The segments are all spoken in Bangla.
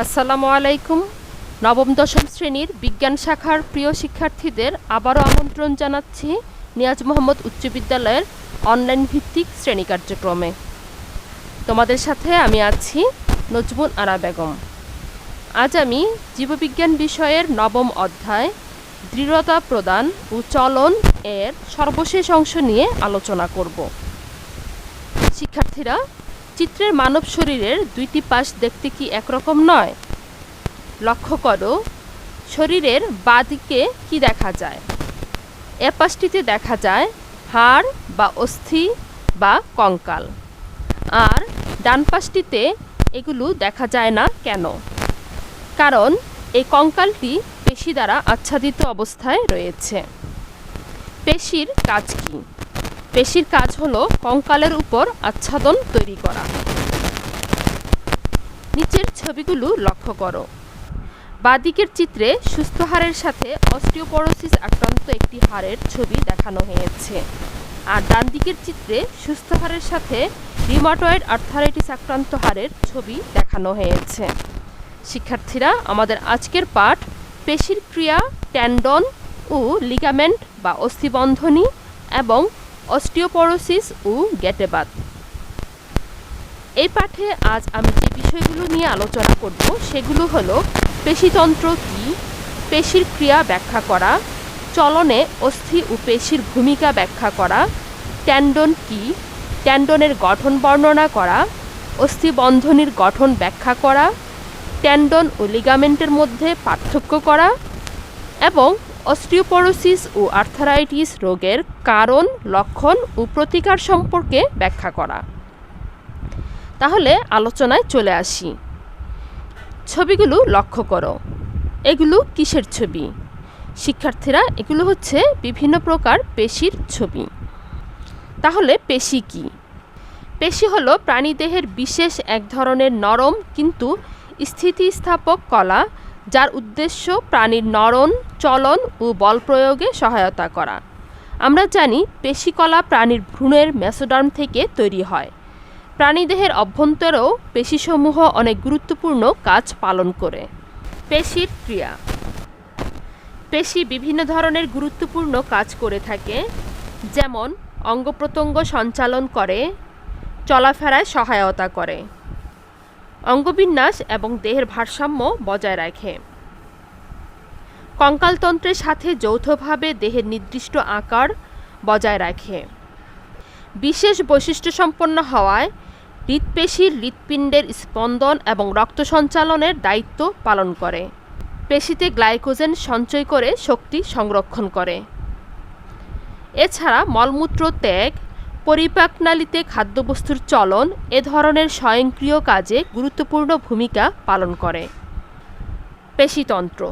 আসসালামু আলাইকুম। নবম দশম শ্রেণীর বিজ্ঞান শাখার প্রিয় শিক্ষার্থীদের আবারও আমন্ত্রণ জানাচ্ছি নিয়াজ মোহাম্মদ উচ্চ বিদ্যালয়ের অনলাইন ভিত্তিক শ্রেণী কার্যক্রমে। তোমাদের সাথে আমি আছি নজমুল আরা বেগম। আজ আমি জীববিজ্ঞান বিষয়ের নবম অধ্যায় দৃঢ়তা প্রদান ও চলন এর সর্বশেষ অংশ নিয়ে আলোচনা করব। শিক্ষার্থীরা, চিত্রের মানব শরীরের দুইটি পাশ দেখতে কি একরকম নয়? লক্ষ্য করো, শরীরের বাঁ দিকে কি দেখা যায়? এ পাশটিতে দেখা যায় হাড় বা অস্থি বা কঙ্কাল, আর ডান পাশটিতে এগুলো দেখা যায় না কেন? কারণ এই কঙ্কালটি পেশি দ্বারা আচ্ছাদিত অবস্থায় রয়েছে। পেশির কাজ কি? পেশির কাজ হলো কঙ্কালের উপর আচ্ছাদন তৈরি করা। নিচের ছবিগুলো লক্ষ্য করো। বাঁদিকের চিত্রে সুস্থ হাড়ের সাথে অস্টিওপরোসিস আক্রান্ত একটি হাড়ের ছবি দেখানো হয়েছে, আর ডান দিকের চিত্রে সুস্থ হাড়ের সাথে রিউমাটয়েড আর্থ্রাইটিস আক্রান্ত হাড়ের ছবি দেখানো হয়েছে। শিক্ষার্থীরা, আমাদের আজকের পাঠ পেশির ক্রিয়া, টেন্ডন ও লিগামেন্ট বা অস্থিবন্ধনী এবং অস্টিওপরোসিস ও গেটেবাত। এই পাঠে আজ আমি যে বিষয়গুলো নিয়ে আলোচনা করব সেগুলো হলো পেশিতন্ত্র কি, পেশির ক্রিয়া ব্যাখ্যা করা, চলনে অস্থি ও পেশির ভূমিকা ব্যাখ্যা করা, টেন্ডন কি, টেন্ডনের গঠন বর্ণনা করা, অস্থিবন্ধনীর গঠন ব্যাখ্যা করা, টেন্ডন ও লিগামেন্টের মধ্যে পার্থক্য করা এবং অস্টিওপরোসিস ও আর্থ্রাইটিস রোগের কারণ, লক্ষণ ও প্রতিকার সম্পর্কে ব্যাখ্যা করা। তাহলে আলোচনায় চলে আসি। ছবিগুলো লক্ষ্য করো। এগুলো কিসের ছবি? শিক্ষার্থীরা, এগুলো হচ্ছে বিভিন্ন প্রকার পেশির ছবি। তাহলে পেশি কি? পেশি হলো প্রাণীদেহের বিশেষ এক ধরনের নরম কিন্তু স্থিতিস্থাপক কলা, যার উদ্দেশ্য প্রাণীর নড়ন, চলন ও বল প্রয়োগে সহায়তা করা। আমরা জানি পেশিকলা প্রাণীর ভ্রূণের মেসোডার্ম থেকে তৈরি হয়। প্রাণীদেহের অভ্যন্তরেও পেশিসমূহ অনেক গুরুত্বপূর্ণ কাজ পালন করে। পেশির ক্রিয়া। পেশি বিভিন্ন ধরনের গুরুত্বপূর্ণ কাজ করে থাকে, যেমন অঙ্গপ্রত্যঙ্গ সঞ্চালন করে, চলাফেরায় সহায়তা করে, অঙ্গবিন্যাস এবং দেহের ভারসাম্য বজায় রাখে, কঙ্কালতন্ত্রের সাথে যৌথভাবে দেহের নির্দিষ্ট আকার বজায় রাখে। বিশেষ বৈশিষ্ট্যসম্পন্ন হওয়ায় হৃৎপেশির হৃৎপিণ্ডের স্পন্দন এবং রক্ত সঞ্চালনের দায়িত্ব পালন করে। পেশিতে গ্লাইকোজেন সঞ্চয় করে শক্তি সংরক্ষণ করে। এছাড়া মলমূত্র ত্যাগ, পরিপাকনালীতে খাদ্যবস্তুর চলন এ ধরনের স্বয়ংক্রিয় কাজে গুরুত্বপূর্ণ ভূমিকা পালন করে। পেশিতন্ত্র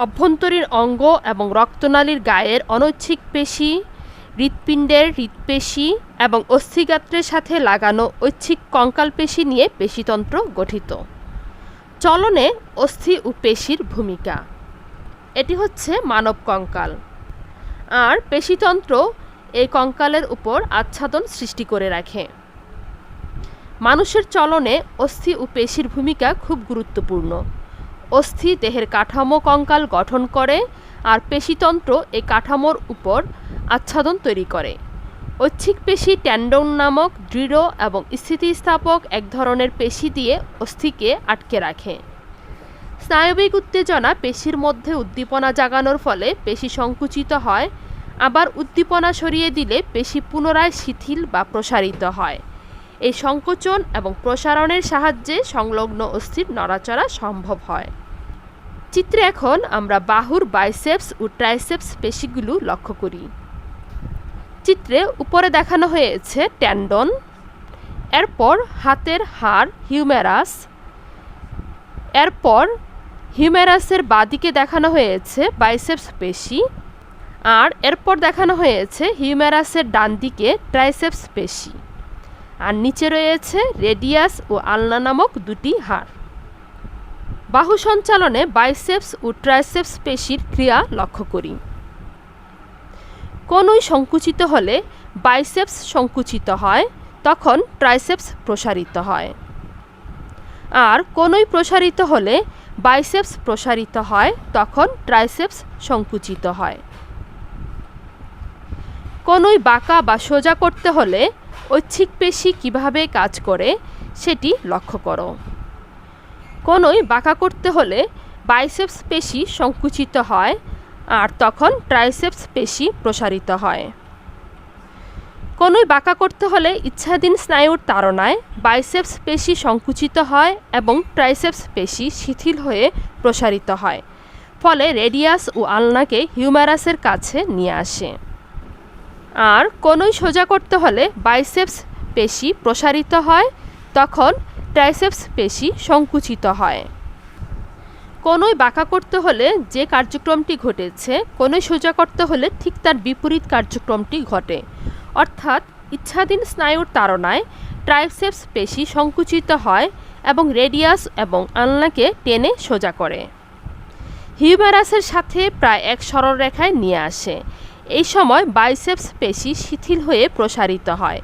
অভ্যন্তরীণ অঙ্গ এবং রক্তনালীর গায়ের অনৈচ্ছিক পেশি, হৃৎপিণ্ডের হৃৎপেশি এবং অস্থিগাত্রের সাথে লাগানো ঐচ্ছিক কঙ্কাল পেশি নিয়ে পেশিতন্ত্র গঠিত। চলনে অস্থি ও পেশির ভূমিকা। এটি হচ্ছে মানব কঙ্কাল, আর পেশিতন্ত্র এই কঙ্কালের উপর আচ্ছাদন সৃষ্টি করে রাখে। মানুষের চলনে অস্থি ও পেশির ভূমিকা খুব গুরুত্বপূর্ণ। অস্থি দেহের কাঠামো কঙ্কাল গঠন করে, আর পেশিতন্ত্র এই কাঠামোর উপর আচ্ছাদন তৈরি করে। ঐচ্ছিক পেশি টেন্ডন নামক দৃঢ় এবং স্থিতিস্থাপক এক ধরনের পেশি দিয়ে অস্থিকে আটকে রাখে। স্নায়বিক উত্তেজনা পেশির মধ্যে উদ্দীপনা জাগানোর ফলে পেশি সংকুচিত হয়, আবার উদ্দীপনা সরিয়ে দিলে পেশি পুনরায় শিথিল বা প্রসারিত হয়। এই সংকোচন এবং প্রসারণের সাহায্যে সংলগ্ন অস্থির নড়াচড়া সম্ভব হয়। চিত্রে এখন আমরা বাহুর বাইসেপস ও ট্রাইসেপস পেশিগুলো লক্ষ্য করি। চিত্রে উপরে দেখানো হয়েছে টেন্ডন, এরপর হাতের হাড় হিউমেরাস, এরপর হিউমেরাসের বাঁদিকে দেখানো হয়েছে বাইসেপস পেশি, আর এরপর দেখানো হয়েছে হিউমেরাসের ডান দিকে ট্রাইসেপস পেশি, আর নিচে রয়েছে রেডিয়াস ও আলনা নামক দুটি হাড়। বাহু সঞ্চালনে বাইসেপস ও ট্রাইসেপস পেশির ক্রিয়া লক্ষ্য করি। কোনই সংকুচিত হলে বাইসেপস সংকুচিত হয়, তখন ট্রাইসেপস প্রসারিত হয়। আর কোনই প্রসারিত হলে বাইসেপস প্রসারিত হয়, তখন ট্রাইসেপস সংকুচিত হয়। কোনই বাঁকা বা সোজা করতে হলে ঐচ্ছিক পেশি কিভাবে কাজ করে সেটি লক্ষ্য করো। কোনই বাঁকা করতে হলে বাইসেপস পেশি সংকুচিত হয় আর তখন ট্রাইসেপস পেশি প্রসারিত হয়। কোনই বাঁকা করতে হলে ইচ্ছাধীন স্নায়ুর তাড়নায় বাইসেপস পেশি সংকুচিত হয় এবং ট্রাইসেপস পেশি শিথিল হয়ে প্রসারিত হয়, ফলে রেডিয়াস ও আলনাকে হিউমেরাসের কাছে নিয়ে আসে। আর কোনই সোজা করতে হলে বাইসেপস পেশি প্রসারিত হয়, তখন ট্রাইসেপস পেশি সংকুচিত হয়। কোনই বাঁকা করতে হলে যে কার্যক্রমটি ঘটেছে কোনই সোজা করতে হলে ঠিক তার বিপরীত কার্যক্রমটি ঘটে, অর্থাৎ ইচ্ছাধীন স্নায়ুর তাড়নায় ট্রাইসেপস পেশি সংকুচিত হয় এবং রেডিয়াস এবং আলনাকে টেনে সোজা করে হিউমেরাসের সাথে প্রায় এক সরলরেখায় নিয়ে আসে। এই সময় বাইসেপস পেশি শিথিল হয়ে প্রসারিত হয়।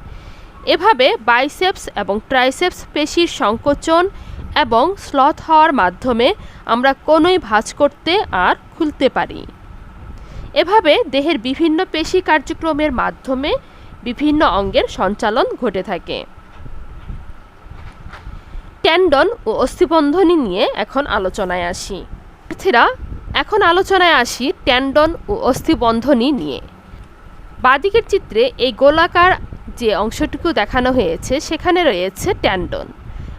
এভাবে বাইসেপস এবং ট্রাইসেপস পেশির সংকোচন এবং স্লথ হওয়ার মাধ্যমে আমরা কোনই ভাঁজ করতে আর খুলতে পারি। এভাবে দেহের বিভিন্ন পেশি কার্যক্রমের মাধ্যমে বিভিন্ন অঙ্গের সঞ্চালন ঘটে থাকে। টেন্ডন ও অস্থিবন্ধনী নিয়ে এখন আলোচনায় আসি। এখন আলোচনায় আসি টেন্ডন ও অস্থিবন্ধনী নিয়ে। বাঁদিকের চিত্রে এই গোলাকার যে অংশটুকু দেখানো হয়েছে সেখানে রয়েছে টেন্ডন,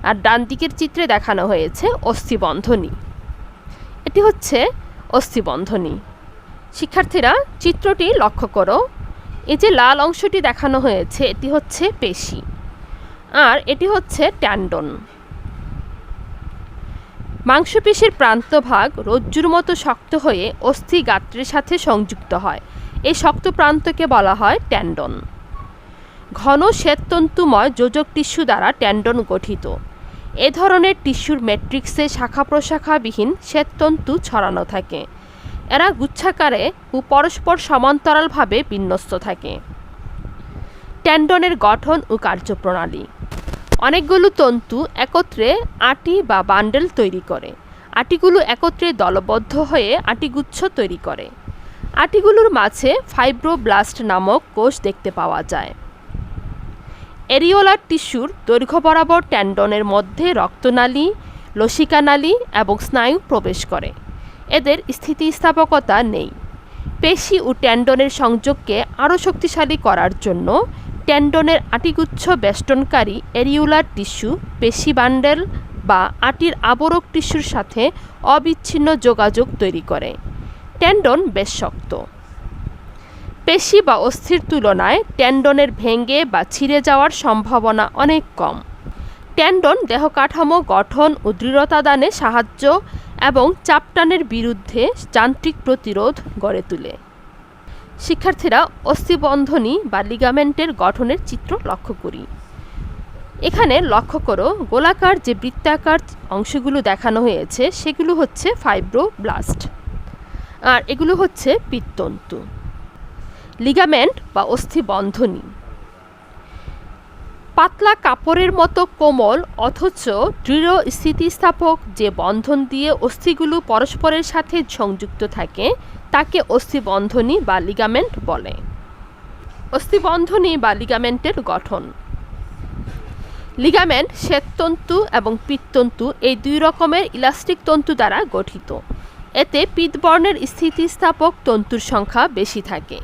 আর ডান দিকের চিত্রে দেখানো হয়েছে অস্থিবন্ধনী। এটি হচ্ছে অস্থিবন্ধনী। শিক্ষার্থীরা চিত্রটি লক্ষ্য করো। এই যে লাল অংশটি দেখানো হয়েছে এটি হচ্ছে পেশি, আর এটি হচ্ছে টেন্ডন। মাংসপেশির প্রান্তভাগ রজ্জুর মতো শক্ত হয়ে অস্থি গাত্রের সাথে সংযুক্ত হয়। এই শক্ত প্রান্তকে বলা হয় টেন্ডন। ঘন শ্বেততন্তুময় যোজক টিস্যু দ্বারা টেন্ডন গঠিত। এ ধরনের টিস্যুর ম্যাট্রিক্সে শাখা প্রশাখাবিহীন শ্বেততন্তু ছড়ানো থাকে। এরা গুচ্ছাকারে ও পরস্পর সমান্তরালভাবে বিন্যস্ত থাকে। টেন্ডনের গঠন ও কার্যপ্রণালী। অনেকগুলো তন্তু একত্রে আঁটি বা বান্ডেল তৈরি করে। আঁটিগুলো একত্রে দলবদ্ধ হয়ে আঁটিগুচ্ছ তৈরি করে। আঁটিগুলোর মাঝে ফাইব্রোব্লাস্ট নামক কোষ দেখতে পাওয়া যায়। এরিওলার টিস্যুর দৈর্ঘ্য বরাবর টেন্ডনের মধ্যে রক্তনালী, লসিকানালী এবং স্নায়ু প্রবেশ করে। এদের স্থিতিস্থাপকতা নেই। পেশি ও টেন্ডনের সংযোগকে আরও শক্তিশালী করার জন্য টেন্ডনের আঁটিগুচ্ছ বেষ্টনকারী এরিওলার টিস্যু পেশি বান্ডেল বা আঁটির আবরক টিস্যুর সাথে অবিচ্ছিন্ন যোগাযোগ তৈরি করে। টেন্ডন বেশ শক্ত। পেশি বা অস্থির তুলনায় টেন্ডনের ভেঙে বা ছিঁড়ে যাওয়ার সম্ভাবনা অনেক কম। টেন্ডন দেহ কাঠামো গঠন ও দৃঢ়তা দানে সাহায্য এবং চাপটানের বিরুদ্ধে যান্ত্রিক প্রতিরোধ গড়ে তোলে। শিক্ষার্থীরা অস্থিবন্ধনী বা লিগামেন্টের গঠনের চিত্র লক্ষ্য করি। এখানে লক্ষ্য করো গোলাকার যে বৃত্তাকার অংশগুলো দেখানো হয়েছে সেগুলো হচ্ছে ফাইব্রোব্লাস্ট, আর এগুলো হচ্ছে পিত্ততন্তু। লিগামেন্ট বা অস্থিবন্ধনী পাতলা কাপড়ের মতো কোমল অথচ দৃঢ় স্থিতিস্থাপক যে বন্ধন দিয়ে অস্থিগুলো পরস্পরের সাথে সংযুক্ত থাকে তাকে অস্থিবন্ধনী বা লিগামেন্ট বলে। অস্থিবন্ধনী বা লিগামেন্টের গঠন। লিগামেন্ট শ্বেততন্তু এবং পিত্ততন্তু এই দুই রকমের ইলাস্টিক তন্তু দ্বারা গঠিত। এতে পিত্তবর্ণের স্থিতিস্থাপক তন্তুর সংখ্যা বেশি থাকে।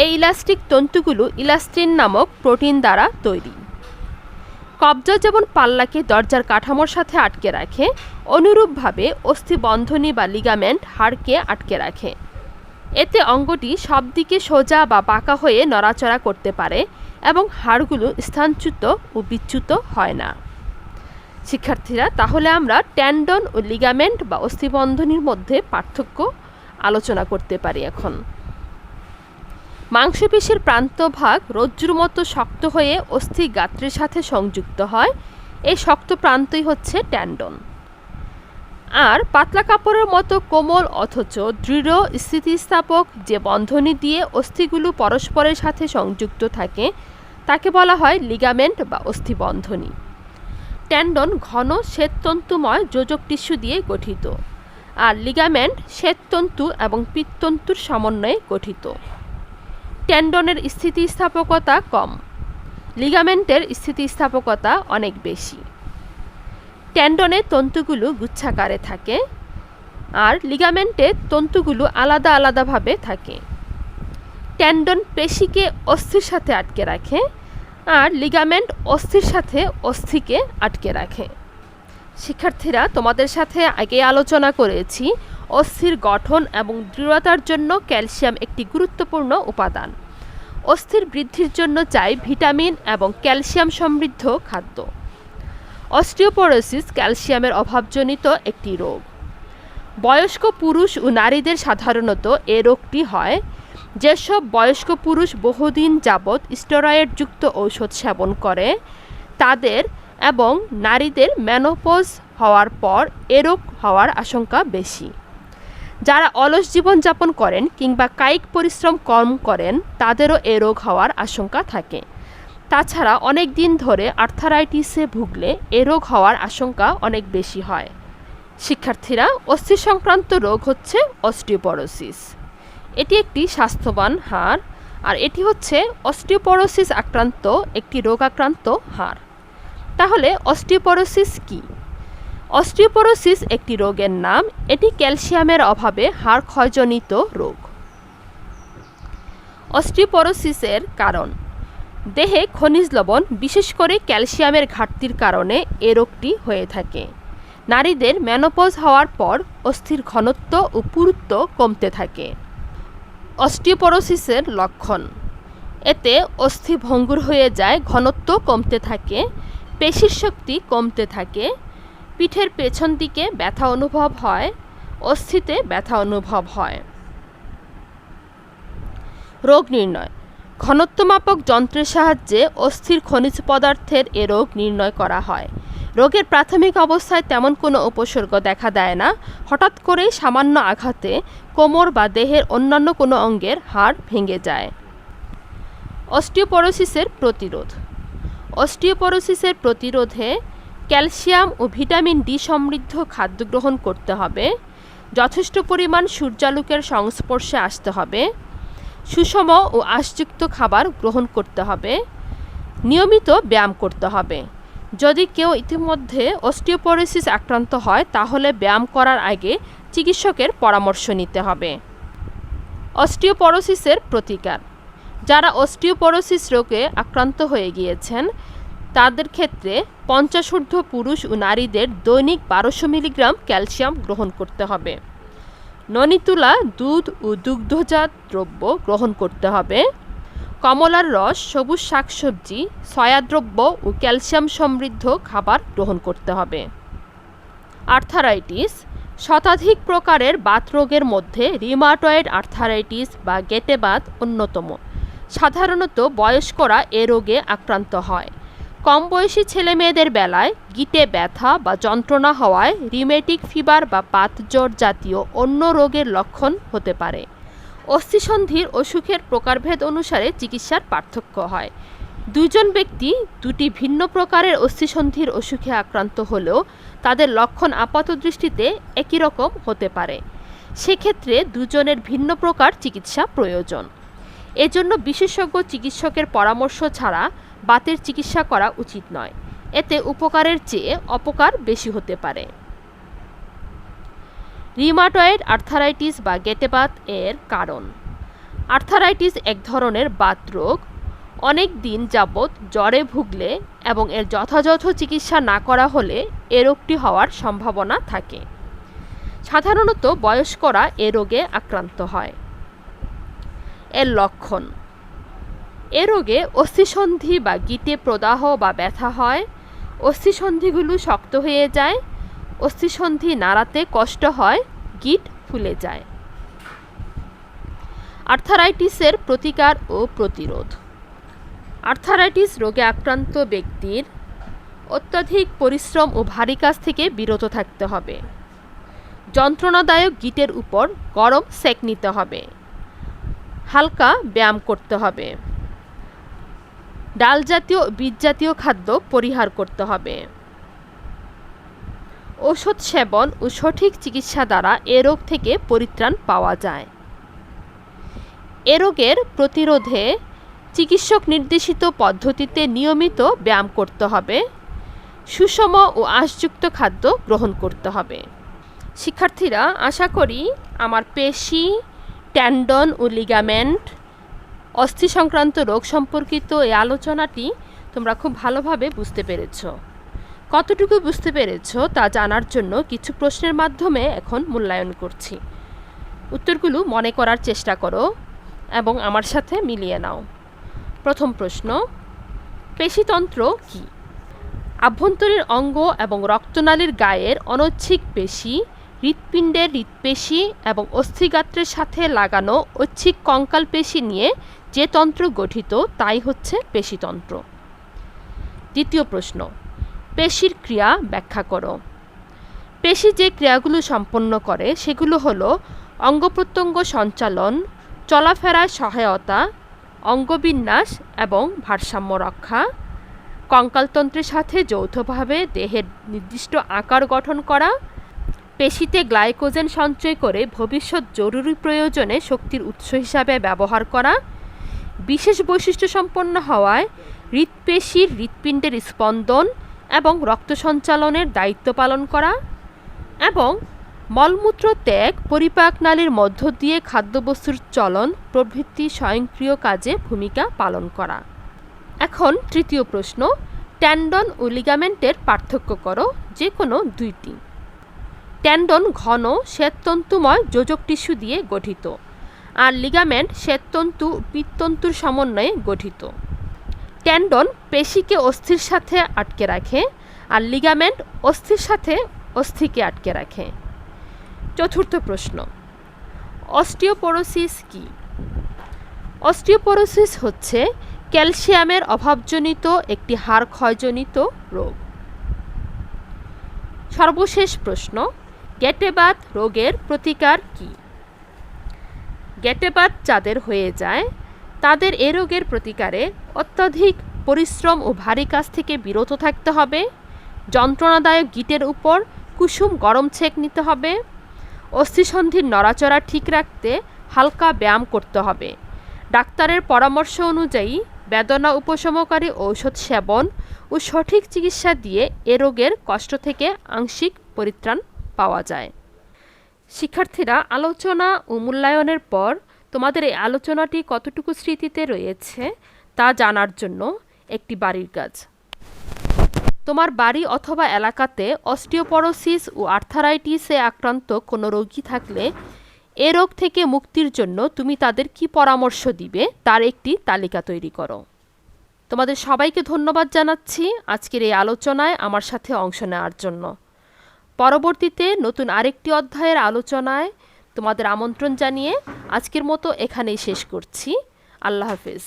এই ইলাস্টিক তন্তুগুলো ইলাস্টিন নামক প্রোটিন দ্বারা তৈরি। কবজা যেমন পাল্লাকে দরজার কাঠামোর সাথে আটকে রাখে, অনুরূপভাবে অস্থিবন্ধনী বা লিগামেন্ট হাড়কে আটকে রাখে। এতে অঙ্গটি সব দিকে সোজা বা বাঁকা হয়ে নড়াচড়া করতে পারে এবং হাড়গুলো স্থানচ্যুত ও বিচ্যুত হয় না। শিক্ষার্থীরা, তাহলে আমরা টেন্ডন ও লিগামেন্ট বা অস্থিবন্ধনীর মধ্যে পার্থক্য আলোচনা করতে পারি। এখন মাংসপেশির প্রান্তভাগ রজ্জুর মতো শক্ত হয়ে অস্থি গাত্রের সাথে সংযুক্ত হয়। এই শক্ত প্রান্তই হচ্ছে টেন্ডন। আর পাতলা কাপড়ের মতো কোমল অথচ দৃঢ় স্থিতিস্থাপক যে বন্ধনী দিয়ে অস্থিগুলো পরস্পরের সাথে সংযুক্ত থাকে তাকে বলা হয় লিগামেন্ট বা অস্থিবন্ধনী। টেন্ডন ঘন শ্বেততন্তুময় যোজক টিস্যু দিয়ে গঠিত, আর লিগামেন্ট শ্বেততন্তু এবং পিত্ততন্তুর সমন্বয়ে গঠিত। টেন্ডনের স্থিতিস্থাপকতা কম, লিগামেন্টের স্থিতিস্থাপকতা অনেক বেশি। টেন্ডনে তন্তুগুলো গুচ্ছাকারে থাকে, আর লিগামেন্টে তন্তুগুলো আলাদা আলাদাভাবে থাকে। টেন্ডন পেশিকে অস্থির সাথে আটকে রাখে, আর লিগামেন্ট অস্থির সাথে অস্থিকে আটকে রাখে। শিক্ষার্থীরা, তোমাদের সাথে আগে আলোচনা করেছি অস্থির গঠন এবং দৃঢ়তার জন্য ক্যালসিয়াম একটি গুরুত্বপূর্ণ উপাদান। অস্থির বৃদ্ধির জন্য চাই ভিটামিন এবং ক্যালসিয়াম সমৃদ্ধ খাদ্য। অস্টিওপোরোসিস ক্যালসিয়ামের অভাবজনিত একটি রোগ। বয়স্ক পুরুষ ও নারীদের সাধারণত এ রোগটি হয়। যেসব বয়স্ক পুরুষ বহুদিন যাবৎ স্টেরয়েডযুক্ত ঔষধ সেবন করে তাদের এবং নারীদের মেনোপজ হওয়ার পর এ রোগ হওয়ার আশঙ্কা বেশি। যারা অলস জীবনযাপন করেন কিংবা কায়িক পরিশ্রম কম করেন তাদেরও এ রোগ হওয়ার আশঙ্কা থাকে। তাছাড়া অনেক দিন ধরে আর্থারাইটিসে ভুগলে এ রোগ হওয়ার আশঙ্কা অনেক বেশি হয়। শিক্ষার্থীরা, অস্থি সংক্রান্ত রোগ হচ্ছে অস্টিওপোরোসিস। এটি একটি স্বাস্থ্যবান হাড়, আর এটি হচ্ছে অস্টিওপোরোসিস আক্রান্ত একটি রোগাক্রান্ত হাড়। তাহলে অস্টিওপোরোসিস কি? অস্টিওপোরোসিস একটি রোগের নাম। এটি ক্যালসিয়ামের অভাবে হাড় ক্ষয়জনিত রোগ। অস্টিওপোরোসিসের কারণ: দেহে খনিজ লবণ, বিশেষ করে ক্যালসিয়ামের ঘাটতির কারণে এ রোগটি হয়ে থাকে। নারীদের মেনোপজ হওয়ার পর অস্থির ঘনত্ব ও পুরুত্ব কমতে থাকে। অস্টিওপোরোসিসের লক্ষণ: এতে অস্থি ভঙ্গুর হয়ে যায়, ঘনত্ব কমতে থাকে, পেশির শক্তি কমতে থাকে, পিঠের পেছন দিকে ব্যথা অনুভব হয়, অস্থিতে ব্যথা অনুভব হয়। রোগ নির্ণয়: ঘনত্বমাপক যন্ত্রের সাহায্যে অস্থির খনিজ পদার্থের এ রোগ নির্ণয় করা হয়। রোগের প্রাথমিক অবস্থায় তেমন কোনো উপসর্গ দেখা দেয় না। হঠাৎ করেই সামান্য আঘাতে কোমর বা দেহের অন্যান্য কোনো অঙ্গের হাড় ভেঙে যায়। অস্টিওপোরোসিসের প্রতিরোধ: অস্টিওপোরোসিসের প্রতিরোধে ক্যালসিয়াম ও ভিটামিন ডি সমৃদ্ধ খাদ্য গ্রহণ করতে হবে, যথেষ্ট পরিমাণ সূর্যালোকের সংস্পর্শে আসতে হবে, সুষম ও আঁশযুক্ত খাবার গ্রহণ করতে হবে, নিয়মিত ব্যায়াম করতে হবে। যদি কেউ ইতিমধ্যে অস্টিওপোরোসিস আক্রান্ত হয় তাহলে ব্যায়াম করার আগে চিকিৎসকের পরামর্শ নিতে হবে। অস্টিওপোরোসিসের প্রতিকার: যারা অস্টিওপোরোসিস রোগে আক্রান্ত হয়ে গিয়েছেন তাদের ক্ষেত্রে 50 ঊর্ধ্ব পুরুষ ও নারীদের দৈনিক 1200 মিলিগ্রাম ক্যালসিয়াম গ্রহণ করতে হবে। ননি তুলা দুধ ও দুগ্ধজাত দ্রব্য গ্রহণ করতে হবে। কমলার রস, সবুজ শাকসবজি, সয়াদ্রব্য ও ক্যালসিয়াম সমৃদ্ধ খাবার গ্রহণ করতে হবে। আর্থারাইটিস: শতাধিক প্রকারের বাত রোগের মধ্যে রিউমাটয়েড আর্থারাইটিস বা গেটে বাত অন্যতম। সাধারণত বয়স্করা এ রোগে আক্রান্ত হয়। কম বয়সী ছেলেমেয়েদের বেলায় গিঁটে ব্যথা বা যন্ত্রণা হওয়ায় রিউমেটিক ফিভার বা বাতজ্বর জাতীয় অন্য রোগের লক্ষণ হতে পারে। অস্থিসন্ধির অসুখের প্রকারভেদ অনুসারে চিকিৎসার পার্থক্য হয়। দুজন ব্যক্তি দুটি ভিন্ন প্রকারের অস্থিসন্ধির অসুখে আক্রান্ত হলেও তাদের লক্ষণ আপাতদৃষ্টিতে একই রকম হতে পারে। সেক্ষেত্রে দুজনের ভিন্ন প্রকার চিকিৎসা প্রয়োজন। এজন্য বিশেষজ্ঞ চিকিৎসকের পরামর্শ ছাড়া বাতের চিকিৎসা করা উচিত নয়। এতে উপকারের চেয়ে অপকার বেশি হতে পারে। রিউমাটয়েড আর্থারাইটিস বা গেটে বাত এর কারণ: আর্থারাইটিস এক ধরনের বাত রোগ। অনেক দিন যাবৎ জ্বরে ভুগলে এবং এর যথাযথ চিকিৎসা না করা হলে এ রোগটি হওয়ার সম্ভাবনা থাকে। সাধারণত বয়স্করা এ রোগে আক্রান্ত হয়। এর লক্ষণ: এ রোগে অস্থিসন্ধি বা গিঁটে প্রদাহ বা ব্যথা হয়, অস্থিসন্ধিগুলো শক্ত হয়ে যায়, অস্থিসন্ধি নাড়াতে কষ্ট হয়, গিঁট ফুলে যায়। আর্থারাইটিসের প্রতিকার ও প্রতিরোধ: আর্থারাইটিস রোগে আক্রান্ত ব্যক্তির অত্যধিক পরিশ্রম ও ভারী কাজ থেকে বিরত থাকতে হবে। যন্ত্রণাদায়ক গিঁটের উপর গরম সেক নিতে হবে। হালকা ব্যায়াম করতে হবে। ডাল জাতীয় বীজ জাতীয় খাদ্য পরিহার করতে হবে। ওষুধ সেবন ও সঠিক চিকিৎসা দ্বারা এ রোগ থেকে পরিত্রাণ পাওয়া যায়। এ রোগের প্রতিরোধে চিকিৎসক নির্দেশিত পদ্ধতিতে নিয়মিত ব্যায়াম করতে হবে, সুষম ও আঁশযুক্ত খাদ্য গ্রহণ করতে হবে। শিক্ষার্থীরা, আশা করি আমার পেশি, টেন্ডন ও লিগামেন্ট, অস্থি সংক্রান্ত রোগ সম্পর্কিত এই আলোচনাটি তোমরা খুব ভালোভাবে বুঝতে পেরেছ। কতটুকু বুঝতে পেরেছ তা জানার জন্য কিছু প্রশ্নের মাধ্যমে এখন মূল্যায়ন করছি। উত্তরগুলো মনে করার চেষ্টা করো এবং আমার সাথে মিলিয়ে নাও। প্রথম প্রশ্ন, পেশিতন্ত্র কি? আভ্যন্তরীণ অঙ্গ এবং রক্তনালীর গায়ের অনৈচ্ছিক পেশি, হৃৎপিণ্ডের হৃৎপেশি এবং অস্থিগাত্রের সাথে লাগানো ঐচ্ছিক কঙ্কাল পেশি নিয়ে যে তন্ত্র গঠিত তাই হচ্ছে পেশিতন্ত্র। দ্বিতীয় প্রশ্ন, পেশির ক্রিয়া ব্যাখ্যা করো। পেশি যে ক্রিয়াগুলো সম্পন্ন করে সেগুলো হলো অঙ্গপ্রত্যঙ্গ সঞ্চালন, চলাফেরায় সহায়তা, অঙ্গবিন্যাস এবং ভারসাম্য রক্ষা, কঙ্কালতন্ত্রের সাথে যৌথভাবে দেহের নির্দিষ্ট আকার গঠন করা, পেশিতে গ্লাইকোজেন সঞ্চয় করে ভবিষ্যৎ জরুরি প্রয়োজনে শক্তির উৎস হিসাবে ব্যবহার করা, বিশেষ বৈশিষ্ট্য সম্পন্ন হওয়ায় হৃৎপেশির হৃৎপিণ্ডের স্পন্দন এবং রক্ত সঞ্চালনের দায়িত্ব পালন করা, এবং মলমূত্র ত্যাগ, পরিপাকনালীর মধ্য দিয়ে খাদ্যবস্তুর চলন প্রভৃতি স্বয়ংক্রিয় কাজে ভূমিকা পালন করা। এখন তৃতীয় প্রশ্ন, টেন্ডন ও লিগামেন্টের পার্থক্য করো, যে কোনো দুইটি। টেন্ডন ঘন শ্বেততন্তুময় যোজক টিস্যু দিয়ে গঠিত, আর লিগামেন্ট শ্বেততন্তু পিত্তন্তুর সমন্বয়ে গঠিত। টেন্ডন পেশিকে অস্থির সাথে আটকে রাখে, আর লিগামেন্ট অস্থির সাথে অস্থিকে আটকে রাখে। চতুর্থ প্রশ্ন, অস্টিওপোরোসিস কি? অস্টিওপোরোসিস হচ্ছে ক্যালসিয়ামের অভাবজনিত একটি হাড় ক্ষয়জনিত রোগ। সর্বশেষ প্রশ্ন, গেটেবাত রোগের প্রতিকার কি? গেটেবাত যাদের হয়ে যায় তাদের এ রোগের প্রতিকারে অত্যধিক পরিশ্রম ও ভারী কাজ থেকে বিরত থাকতে হবে, যন্ত্রণাদায়ক গিটের উপর কুসুম গরম ছেঁক নিতে হবে, অস্থিসন্ধির নড়াচড়া ঠিক রাখতে হালকা ব্যায়াম করতে হবে, ডাক্তারের পরামর্শ অনুযায়ী বেদনা উপশমকারী ঔষধ সেবন ও সঠিক চিকিৎসা দিয়ে এ রোগের কষ্ট থেকে আংশিক পরিত্রাণ পাওয়া যায়। শিক্ষার্থীরা, আলোচনা ও মূল্যায়নের পর তোমাদের এই আলোচনাটি কতটুকু স্মৃতিতে রয়েছে তা জানার জন্য একটি বাড়ির কাজ। তোমার বাড়ি অথবা এলাকাতে অস্টিওপোরোসিস ও আর্থারাইটিসে আক্রান্ত কোনো রোগী থাকলে এ রোগ থেকে মুক্তির জন্য তুমি তাদের কি পরামর্শ দিবে তার একটি তালিকা তৈরি করো। তোমাদের সবাইকে ধন্যবাদ জানাচ্ছি আজকের এই আলোচনায় আমার সাথে অংশ নেওয়ার জন্য। পরবর্তীতে নতুন আরেকটি অধ্যায়ের আলোচনায় তোমাদের আমন্ত্রণ জানিয়ে আজকের মতো এখানেই শেষ করছি। আল্লাহ হাফেজ।